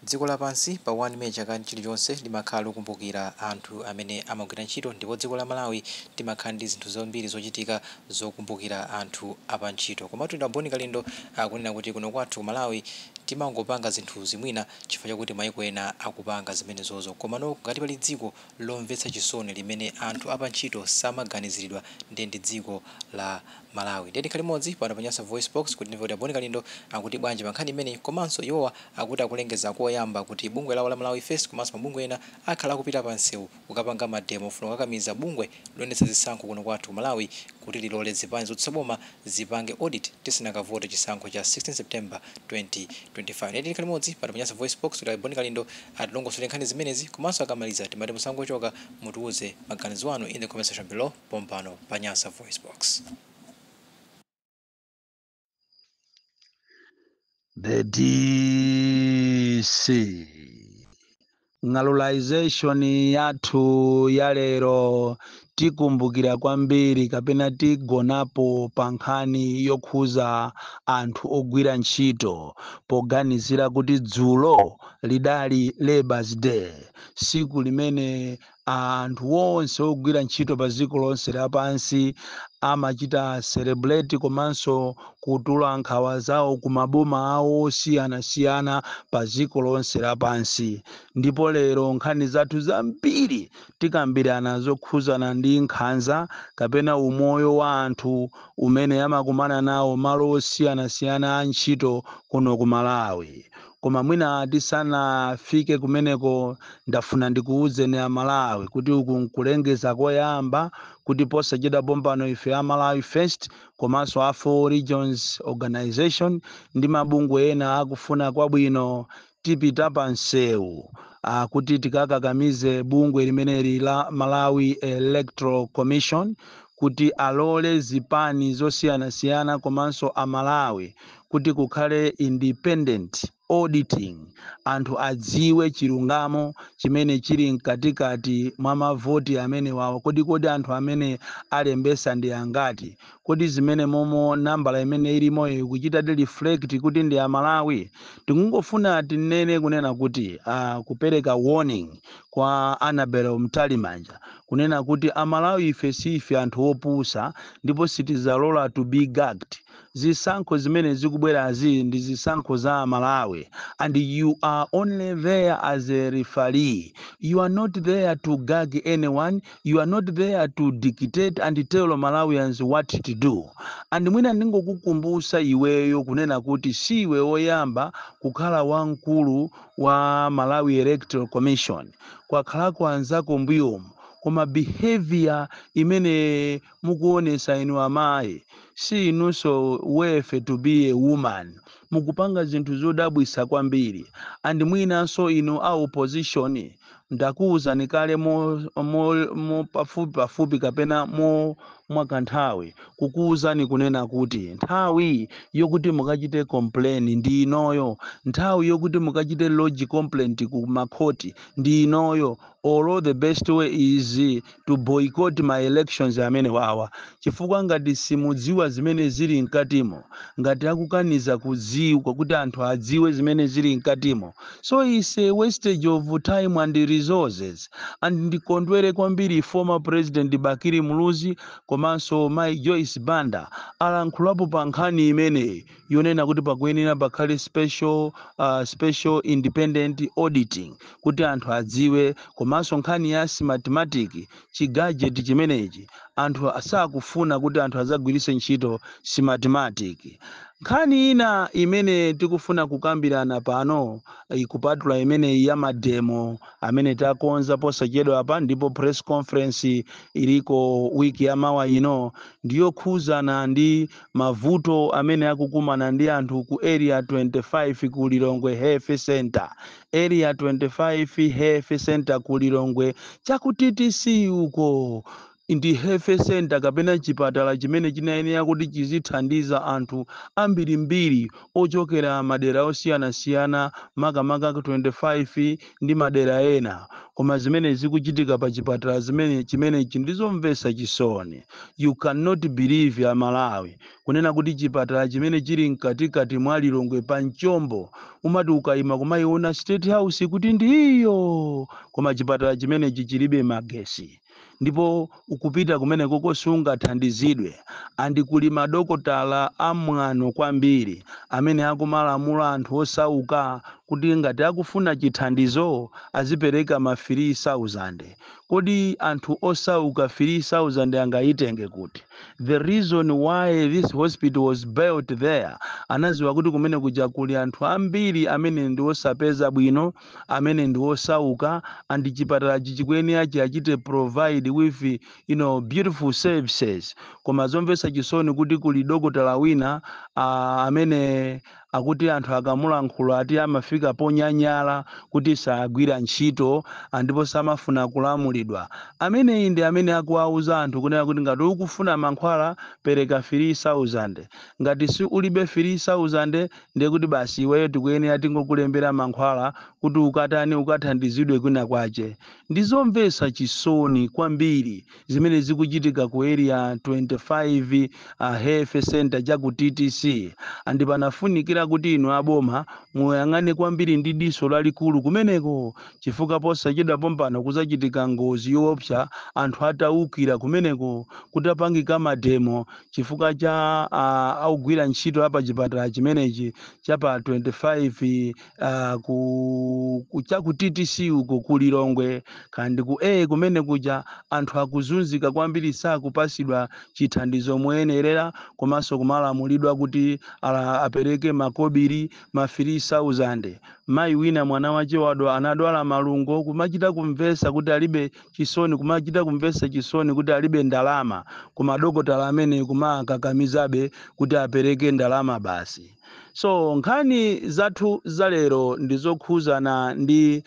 Dziko lapansi pa 1 Meyi chaka chilichonse limakhala likumbukira anthu amene amagwira ntchito, ndipo dziko la Malawi limakhala ndi zinthu zambiri zochitika zokumbukira anthu apa ntchito. Komatu Boni Kalindo akunena kuti kuno kwathu Malawi timangopanga zinthu zimwina chifukwa chakuti mayiko ena akupanga zimenezozo, komano ngati pali dziko lomvetsa chisoni limene anthu apa ntchito samaganiziridwa ndi dziko la Malawi. Ndedi kalimodzi pano pa Nyasa Voice Box kuti ndivoti Boni Kalindo akuti bwanji pankhani imene, komanso iwowa akuti akulengeza koyamba kuti bungwe lawo la Malawi First komanso mabungwe ena akhala kupita pa nsewu kukapanga mademo ofuna kukakamiza bungwe loyendetsa zisankho kuno kwathu Malawi kuti lilole zipani zotsaboma zipange audit tisanakavote chisankho cha 16 September 2025. Ndedi kalimodzi pano pa Nyasa Voice Box kuti Boni Kalindo atilongosole nkhani zimenezi, komanso akamaliza timati musango choka mutiuze maganizo anu in the comment section below pompano pa Nyasa Voice Box. The DC ng'alulization yathu ya lero tikumbukira kwambiri kapena tigonapo pa nkhani yokhuza anthu ogwira ntchito poganizira kuti dzulo lidali Labour's Day, siku limene anthu onse ogwira ntchito pa dziko lonse lapansi amachita celebrate komanso kutula nkhawa zawo ku maboma awo osiyanasiyana pa dziko lonse lapansi. Ndipo lero nkhani zathu zambiri tikambirana zokhuzana ndi nkhanza kapena umoyo wa anthu umene amakumana nawo malo osiyanasiyana a ntchito kuno ku Malawi. Koma mwina tisanafike kumeneko ndafuna ndikuuzeni a Malawi kuti uku nkulengeza koyamba kuti posachedwa pompano ife a Malawi First komanso a 4 Regions Organization ndi mabungwe ena akufuna kwabwino tipita pa nsewu kuti tikakakamize bungwe limeneli la Malawi Electoral Commission kuti alole zipani zosiyanasiyana komanso a Malawi kuti kukhale independent auditing, anthu adziwe chilungamo chimene chili mkatikati mwa mavoti amene wawo, kodi anthu amene alembesa ndi angati, kodi zimene momo nambala imene ilimoyo ikuchita reflect kuti ndi a Malawi. Tikungofuna tinene kunena kuti kupereka warning kwa Annabel Mtalimanja kunena kuti a Malawi ife sife anthu opusa ndipo sitizalola to be gagged. Zisankho zimene zikubwerazi ndi zisankho za Malawi, and you are only there as a referee. You are not there to gag anyone. You are not there to dictate and tell Malawians what to do. And mwina ndingokukumbusa iweyo kunena kuti siwe oyamba kukhala wamkulu wa Malawi Electoral Commission, kwakhalako anzako mbuyomu, koma behavior imene mukuonesa inu amayi si inunso wefe to be a woman, mukupanga zinthu zodabwisa kwambiri. And mwinanso inu a opposition ndakuwuzani kale mo pafupi kapena mo mwakanthawi kukuwuzani kunena kuti nthawi yokuti mukachite complain ndi inoyo, nthawi yokuti mukachite lodge complaint ku makhoti ndi inoyo. Although the best way is to boycott my elections amene wawa, chifukwa ngati simudziwa zimene zili mkatimo, ngati akukaniza kudziwa kuti anthu adziwe zimene zili mkatimo, so it's a wastage of time and resources. And ndikondwere kwambiri former President Bakiri Muluzi komanso Mai Joyce Banda alankhulapo pa nkhani imene yonena kuti pakuyenera pakhale special independent auditing kuti anthu adziwe, komanso nkhani ya mathematics chigadget chimenechi anthu asakufuna kuti anthu azagwirise ntchito mathematics. Nkhani ina imene tikufuna kukambirana pano ikupatula imene ya mademo amene takonza posachedwa apa, ndipo press conference iliko wiki ya mawa ino, ndiyo khuzana ndi mavuto amene akukumana ndi anthu ku area 25 ku Lilongwe Health Center. Area 25 Health Center ku Lilongwe chaku TTC uko ndi health center kapena chipatala chimene chinayenera kuti chizithandiza anthu ambirimbiri ochokera madera osiyanasiyana makamaka 25 ndi madera ena, koma zimene zikuchitika pa chipatala chimenechi ndizomvetsa chisoni. You cannot believe ya Malawi kunena kuti chipatala chimene chili mkatikati mwa Lilongwe pa Mchombo umati ukayima kumayiona State House kuti ndiyo, koma chipatala chimenechi chilibe magesi. Ndipo ukupita kumene koko sungathandizidwe, andi kuli madokotala amwano kwambiri amene akumalamula anthu osauka kuti ngati akufuna chithandizo azipereka ma 3,000. Kodi anthu osauka 3,000 angayitenge kuti? The reason why this hospital was built there, anaziwa kuti kumene kuja kuli anthu ambiri amene ndi osapeza bwino, amene ndi osauka, andi chipatala chichikuyenera achite provide with beautiful services. Koma zomvetsa chisoni kuti kuli dokotala wina amene akuti anthu akamulankhula ati amafika ponyanyala kuti sagwira ntchito ndipo samafuna kulamulidwa. Ameneyi ndi amene akuwauza anthu kunena kuti ngati ukufuna mankhwala pereka 3,000, ngati si ulibe 3,000 ndiye kuti basi iweyo tikuyenera tingokulembera mankhwala kuti ukathandizidwe kwina kwache. Ndizomvetsa chisoni kwambiri zimene zikuchitika ku area 25 health center cha ku TTC, andi panafunikira kuti inu aboma muyang'ane kwambiri ndi diso lalikulu kumeneko, chifukwa posachedwa pompano kuzachitika ngozi yoopsa anthu ataukira kumeneko kutapangika mademo chifukwa cha augwira ntchito apa chipatala chimenechi cha pa 25 ku TTC uko ku Lilongwe, kandi ku kumene kuja anthu akuzunzika kwambiri sakupasidwa chithandizo moyenerera, komanso kumalamulidwa kuti apereke makobiri ma 3,000. Mayi wina mwana wache wadwa anadwala malungo, kumachita kumvetsa kuti alibe chisoni, kumachita kumvetsa chisoni kuti alibe ndalama, koma dokotala amene kumakakamizabe kuti apereke ndalama basi. So nkhani zathu zalero ndizokhuzana ndi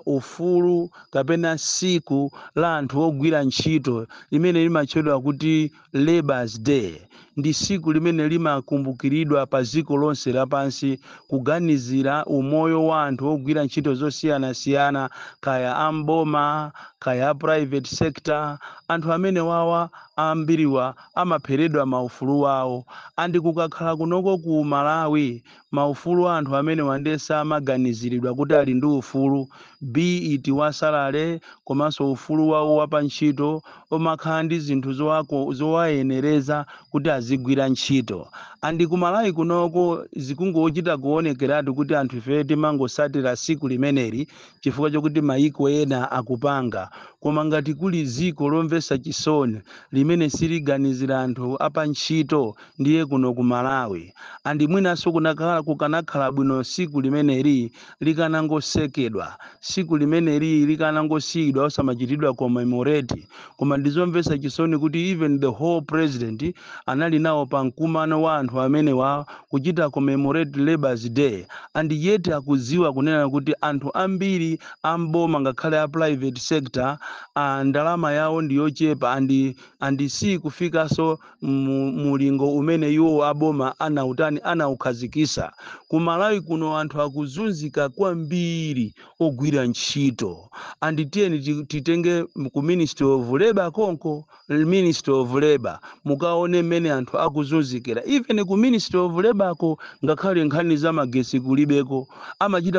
ufulu kapena siku la anthu ogwira ntchito limene limatchedwa kuti Labour's Day. Ndi siku limene limakumbukiridwa pa dziko lonse lapansi kuganizira umoyo wa anthu ogwira ntchito zosiyanasiyana, kaya amboma kaya private sector, anthu amene wawa ambiriwa amapheredwa maufulu wawo. Andi kukakhala kunoko ku Malawi maufulu anthu amene wandesa amaganiziridwa kuti ali ndi ufulu, be it wasalale komanso ufulu wawo wapa ntchito omakhala ndi zinthu zowayenereza kuti azigwira ntchito. Andi ku Malawi kunoko zikungochita kuonekeratu kuti anthu ife timangosatira siku limeneli chifukwa chokuti mayiko ena akupanga, koma ngati kuli ziko lomvetsa chisoni limene siliganizira anthu apa ntchito ndiye kuno ku Malawi. Andi mwinanso kukanakhala bwino siku limeneli likanangosekedwa, siku limeneli likanangosiyidwa osamachitidwa commemorate, koma ndizomvetsa chisoni kuti even the whole president anali nawo pa mkumano wa anthu amene wa kuchita commemorate Labour's Day, andi yeti akuziwa kunena kuti anthu ambiri amboma ngakhale a private sector ndalama yawo ndiyochepa, andi si kufikaso mulingo umene iwo aboma anaukhazikisa. Ku Malawi kuno anthu akuzunzika kwambiri ogwira ntchito, andi tiyeni titenge ku Ministry of Labor konko, Ministry of Labor mukaone mmene anthu akuzunzikira. Even ku Ministry of Labor ko ngakhale nkhani za magesi kulibeko,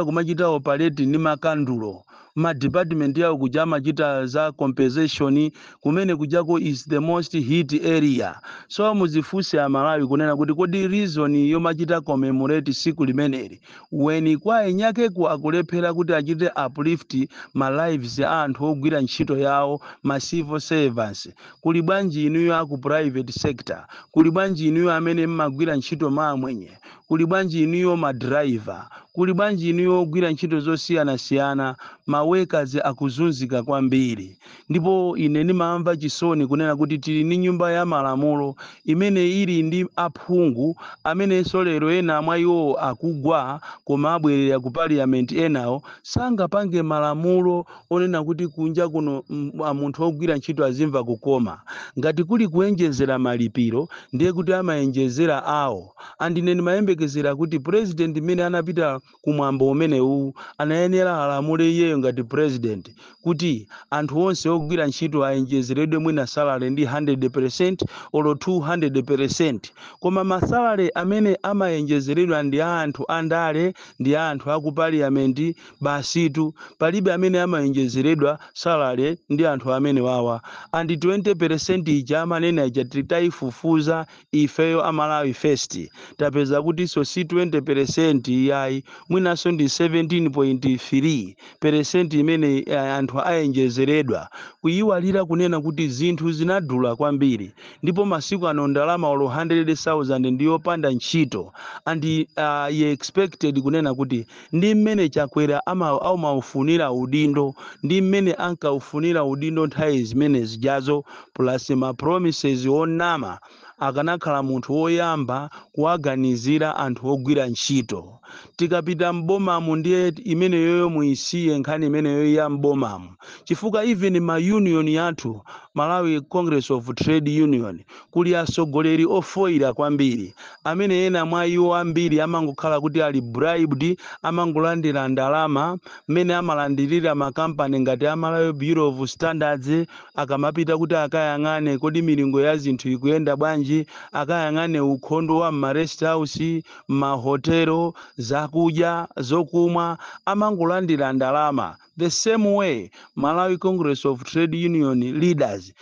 kumachita operate ndi makandulo. Ma department yawo kuja amachita za compensation kumene kujako is the most hit area. So muzifunse a Malawi kunena kuti kodi reason yomachita commemorate siku limeneli when kwa enyake ku akulephera kuti achite uplift ma lives a anthu ogwira ntchito yawo, ma civil servants. Kuli bwanji inuyo aku private sector, kuli bwanji inuyo amene mmagwira ntchito mamwenye, kuli bwanji inuyo madriver, kuli bwanji inuyo ogwira ntchito zosiyana-siyana, mawekazi akuzunzika kwambiri. Ndipo ine ndimamva chisoni kunena kuti tili ndi nyumba ya malamulo imene ili ndi aphungu amenenso lero ena mwa iwo akugwa koma abwerera ku parliament enawo sangapange malamulo onena kuti kunja kuno munthu ogwira ntchito azimva kukoma. Ngati kuli kuenjezera malipiro ndiye kuti amaenjezera awo. Andine ndimayembekezera kuti president imene anapita kumwambo umenewu anayenera alamule iyeyo ngati president kuti anthu onse ogwira ntchito aenjezeredwe mwina salary ndi 100% olo 200%. Koma masalary amene amaenjezeredwa ndi anthu andale, ndi anthu aku parliament basitu, palibe amene amaenjezeredwa salary ndi anthu amene wawa. Andi 20% ija amanena ija titaifufuza ifeyo amalawi first. Tapeza kuti so si 20% yayi, mwinaso ndi 17.3% imene anthu aenjezeredwa. Kuyiwalira kunena kuti zinthu zinadula kwambiri, ndipo masiku ano ndalama olo 100,000 ndiyo panda ntchito. Andi ye expected kunena kuti ndi mmene chakwera amaufunira udindo, ndi mmene ankaufunira udindo nthawi zimene zijazo, plus ma promises onama, akanakhala munthu woyamba kuwaganizira anthu ogwira ntchito. Tikapita mbomamu ndiye imene yoyo muisiye nkhani imene yoyo ya mbomamu, chifukwa even ma union yathu Malawi Congress of Trade Union kuli asogoleri ofoira kwambiri amene ena mwa iwo ambiri amangokhala kuti ali bribed, amangolandira ndalama mmene amalandirira makampani ngati Malawi Bureau of Standards, akamapita kuti akayang'ane kodi milingo ya zinthu ikuyenda bwanji, akayang'ane ukhondo wa ma rest house, mahotelo, zakudya zokumwa, amangolandira ndalama. The same way Malawi Congress of Trade Union leaders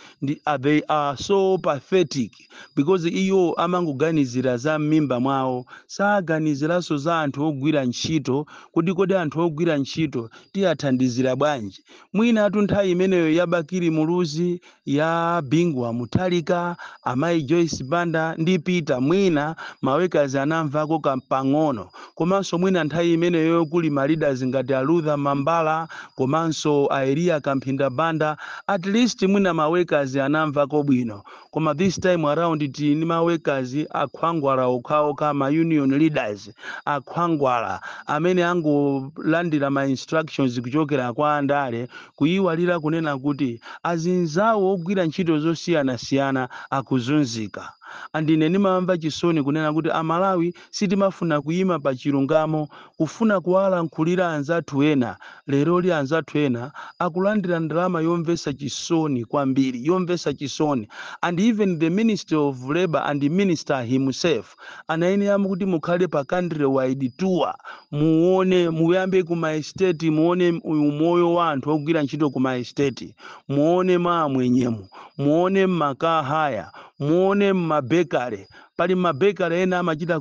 they are so pathetic because iyo amangoganizira za mimba mwawo, saganiziraso za anthu ogwira ntchito, kodi anthu ogwira ntchito tiyathandizira bwanji. Mwina atu nthawi imeneyo ya Bakiri Muluzi, ya Bingwa Mutalika, Amayi Joyce Banda ndi Peter, mwina mawekazi anamvako kampang'ono. Komanso mwina nthawi imeneyo kuli ma leaders ngati Luther Mambala, komanso Aelia Kampinda Banda, at least mwina mawekazi anamvako bwino. Koma this time around tini mawekazi akhwangwala okhaokha, ma union leaders akhwangwala amene angolandira ma instructions kuchokera kwa andale, kuyiwalira kunena kuti azinzawo ogwira ntchito zosiyana-siyana akuzunzika. Andine ndimamva chisoni kunena kuti Amalawi sitimafuna kuyima pa chilungamo, kufuna kuwalankhulira anzathu ena. Lero li anzathu ena akulandira ndalama yomvesa chisoni kwambiri, yomvesa chisoni. And even the Minister of Labor and the Minister himself anayenera kuti mukhale pa country wide tour, muone, muyambe kuma estate, muone umoyo wa anthu ogwira ntchito kuma estate, muone mwenyemu, muone makaa haya, muone mabekare. Pali mabekare ena amachita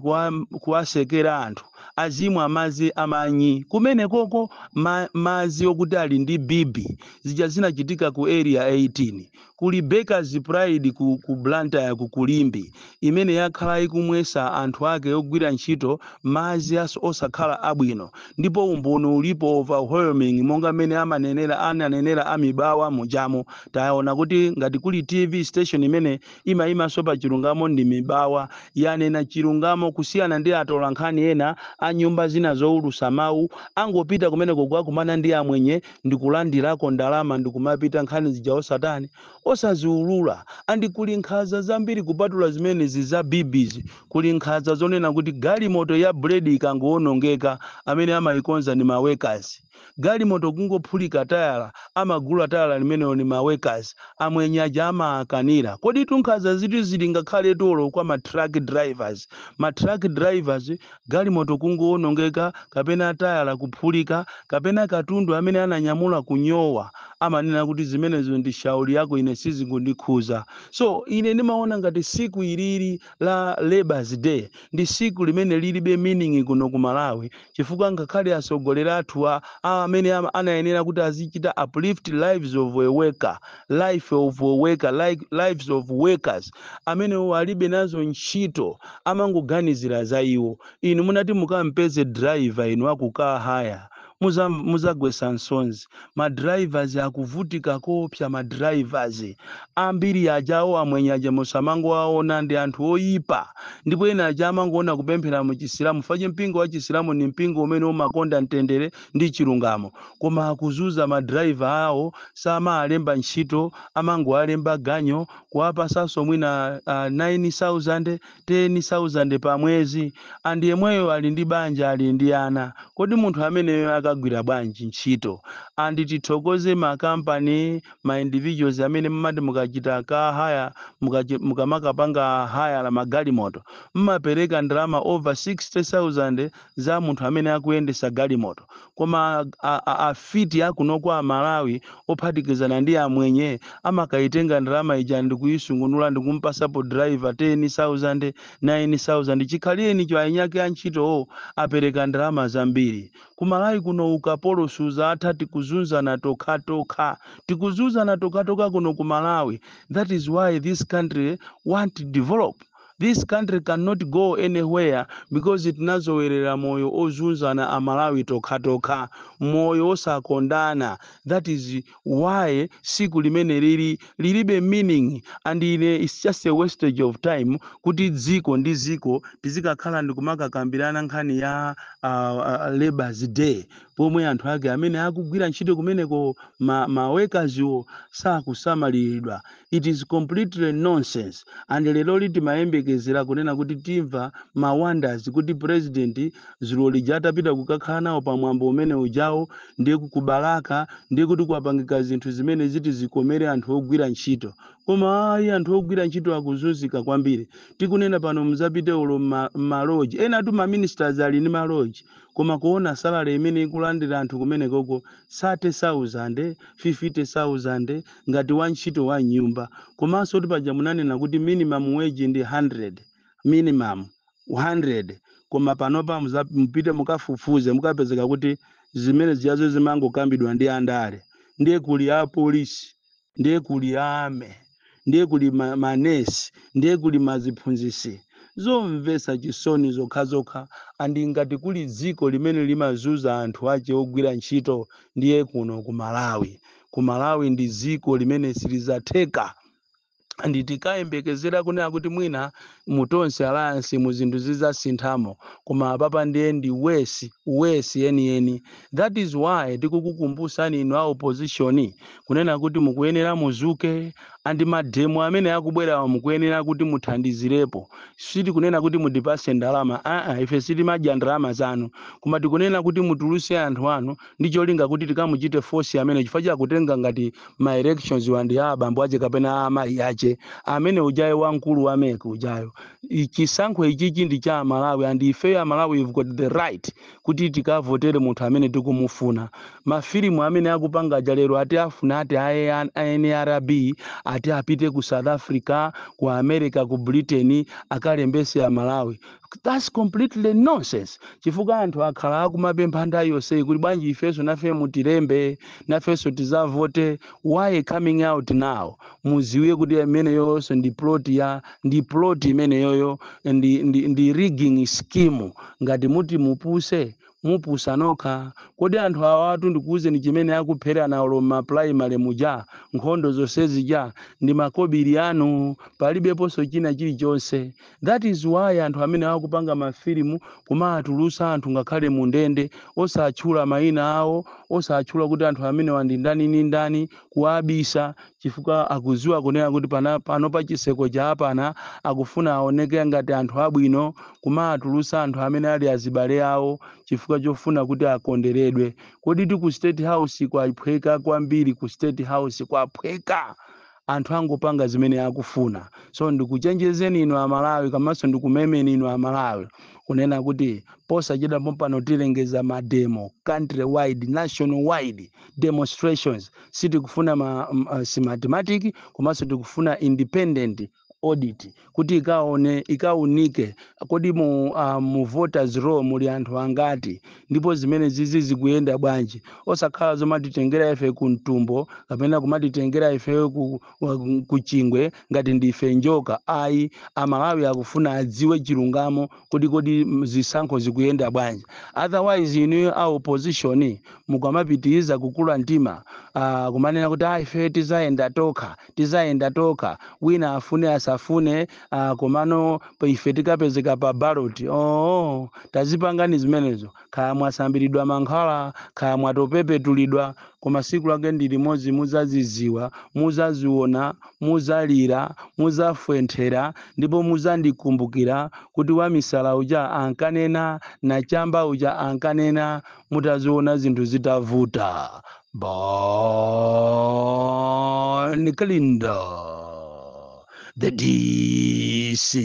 kuwasekera anthu, azimwa amazi amanyi kumene koko mazi okuti ali ndi bibi. Zija zinachitika ku area 18. Kuli Bakers Pride ku Blantyre kukulimbi imene yakhala ikumwesa anthu ake ogwira ntchito mazi osakhala abwino, ndipo umboni ulipo overwhelming monga mene ananenera amibawa mujamo. Taona kuti ngati kuli TV station imene imayimaso pa chilungamo ndi mibawa, yanena chilungamo kusiyana ndi atolankhani ena a nyumba zina zoulusa mawu, angopita kumene kukumana ndi amwenye ndikulandirako ndalama ndikumapita nkhani zija osatani osaziulula. Andi kuli nkhaza zambiri kupatula zimene ziza BBs, kuli nkhaza zonena kuti galimoto ya bread ikangoonongeka amene amayikonza ni mawekazi. Galimoto kungophulika tayala, amagula tayala limene ni mawekazi, amwenyaja amakanira. Kodi tunkhaza zitu zilingakhale tolo kwa ma truck drivers. Ma truck drivers galimoto kungoonongeka, kapena tayala kuphulika, kapena katundu amene ananyamula kunyowa, amanena kuti zimenezo ndi shauri yako ine sizikundikhuza. So ine ndimaona ngati siku ilili la Labour's Day ndi siku limene lilibe meaning kuno ku Malawi, chifukwa ngakhale asogolera athu amene anayenera kuti azichita uplift lives of a worker, life of a worker, like lives of workers amene alibe nazo ntchito amangoganizira za iwo. Inu munati mukampeze driver inu akukaa haya muzagwesa nsonzi. Madrivers akuvutika kopya, madrivers ambiri ajawo amwenye aja musamango aona ndi anthu oyipa, ndipo ena aja amangoona kupemphera mu chisilamu fache mpingo wa chisilamu ni mpingo umene umakonda mtendere ndi chilungamo, koma akuzuza madriver awo sama alemba ntchito amango alemba ganyo kuwapasanso mwina 9,000 10,000 pa mwezi, andi yemweyo ali ndi banja ali ndi ana. Kodi munthu amene akagwira bwanji ntchito? Andi tithokoze makampani ma individuals amene mmati mukachita ka haya mukamakapanga haya la magalimoto mmapereka ndalama over 60,000 za munthu amene akuyendesa galimoto, koma afiti akuno kwa Malawi ophatikizana ndi amwenye amakaitenga ndalama ija ndikuyisungunula ndikumpasapo driver 10,000 9,000 chikhaleni cho ainyake antchito apereka ndalama zambiri. Ku Malawi kuno ukapolo suza atha tikuzunzana tokha tikuzunzana tokha kuno ku Malawi. That is why this country want to develop. This country cannot go anywhere because it nazowerera moyo ozunzana amalawi tokha moyo osakondana. That is why siku limene lilibe meaning, and it's just a wastage of time kuti dziko ndi dziko tizikakhala ndikumakakambirana nkhani ya Labour's Day pomwe anthu ake amene akugwira ntchito kumeneko ma workers yo sakusamalidwa. It is completely nonsense. And lero liti mayembekezera kunena kuti timva ma wonders kuti president Zulu atapita kukakhala nawo pamwambo umene ujawo ndiye kukubalaka ndiye kuti kuwapangika zinthu zimene ziti zikomere anthu ogwira ntchito. Koma anthu ogwira ntchito akuzunzika kwambiri. Tikunena pano muzapite ulo maloji ena atu ma ministers ali ni maloji, koma kuona salary imene ikulandira anthu kumene koko 30,000 50,000 ngati wantchito wa nyumba. Komanso kuti paja munanena kuti minimum wage ndi 100, minimum 100, koma panopa mpite mukafufuze mukapezeka kuti zimene ziyazo zimangokambidwa ndi andale. Ndiye kuli a polisi, ndiye kuli ame, ndiye kuli manesi, ndiye kuli maziphunzisi. Zomvesa chisoni zokha andi ngati kuli dziko limene limazuza anthu ache ogwira ntchito ndiye kuno ku Malawi. Ku Malawi ndi dziko limene silizatheka. Andi tikayembekezera kunena kuti mwina mutonse alliance muzinthu zizasinthamo, koma papa ndiye ndi wesi eni. That is why tikukukumbusani inu a opposition kunena kuti mukuyenera muzuke, andi mademo amene akubwera mukuyenera kuti muthandizirepo. Siti kunena kuti mudipase ndalama, ife siti madya ndalama zanu, koma tikunena kuti mutuluse anthu anu ndi cholinga kuti tikamuchite force amene chifukwa chakutenga ngati ma elections wandi abambo ache kapena amayi ache amene ujayo wankulu wameke ujayo. Chisankho ichichi ndi cha Malawi, and ife ya Malawi we've got the right kuti tikavotere munthu amene tikumufuna. Mafilimu amene akupanga jalero ati afuna ati NRB ati apite ku South Africa, ku America, ku Britain akalembese ya Malawi. That's completely nonsense. Chifukwa anthu akhala akumapempha ndayonse kuti bwanji ifeso nafe mutilembe, nafeso tizavote. Why coming out now? Muziwe kuti amene yonse ndi plot imene yoyo ndi rigging scheme. Ngati muti mupusa nokha. Kodi anthu awatu ndikuuze ni chimene akuphera na olo ma primary muja nkhondo zonse zija ndi makobiri anu, palibeponso china chilichonse. That is why anthu amene akupanga mafilimu kumatulusa anthu ngakhale mu ndende osatchula mayina awo, osatchula kuti anthu amene wandi ndani ni ndani, kuabisa chifukwa akuziwa kunena kuti pano pa chiseko cha apana akufuna aoneke ngati anthu abwino, kumatulusa anthu amene ali azibale awo chifukwa chofuna kuti akonderedwe. Kodi ku State House kwaphweka kwambiri, ku State House kwaphweka. Anthu angopanga zimene akufuna. So ndikuchenjezeni inu a Malawi, kamanso ndikumemeni inu a Malawi kunena kuti posachita pompano tilengeza mademo country wide, national wide demonstrations. Siti kufuna si mathematic, komanso tikufuna independent audit kuti ikaunike kodi mu voters roll muli anthu angati ndipo zimene zizi zikuyenda bwanji, osakhala zomatitengera ife ku mtumbo kapena kumatitengera ife ku chingwe ngati ndife njoka. Ayi, amalawi akufuna adziwe chilungamo kodi zisankho zikuyenda bwanji. Otherwise inu a opposition mukamapitiriza kukula mtima kumanena kuti ife tizayenda tokha wina afune asafune komano ife tikapezeka pa ballot. Tazipangani zimenezo, kaya mwasambiridwa mankhwala kaya mwatopepetulidwa, koma siku lake ndi limodzi muzaziziwa, muzaziona, muzalira, muzafwenthera ndipo muzandikumbukira kuti wamisala uja ankanena na chamba uja ankanena, mutaziona zinthu zitavuta. Bon Kalinda, the DC.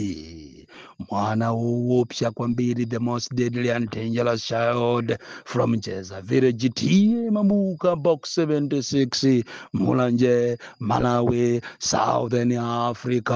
Mwana woopsa kwambiri, the most deadly and dangerous child from Jeza Village, T Mamuka Box 76, Mulanje, Malawi, Southern Africa.